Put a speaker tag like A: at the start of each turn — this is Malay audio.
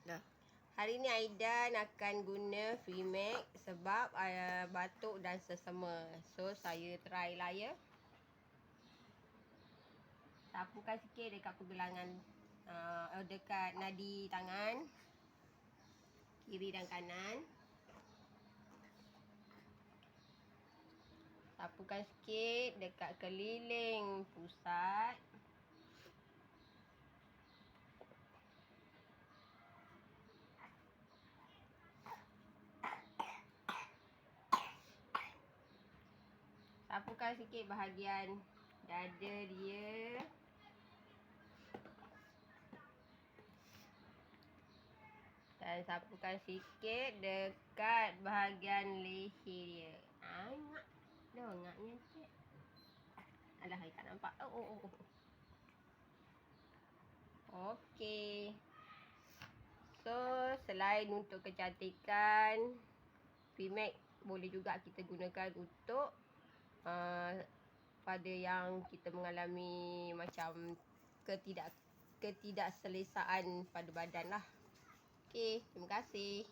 A: Nah, hari ni Aidan akan guna VMAX sebab batuk dan sesama. So saya try lah ya. Sapukan sikit dekat pergelangan, dekat nadi tangan kiri dan kanan. Sapukan sikit dekat keliling pusat. Sapukan sikit bahagian dada dia. Dan sapukan sikit dekat bahagian leher dia. Ngak. Ngaknya sikit. Alah, saya tak nampak. Okey. So, selain untuk kecantikan, VMAX boleh juga kita gunakan untuk pada yang kita mengalami macam ketidakselesaan pada badan lah. Okey, terima kasih.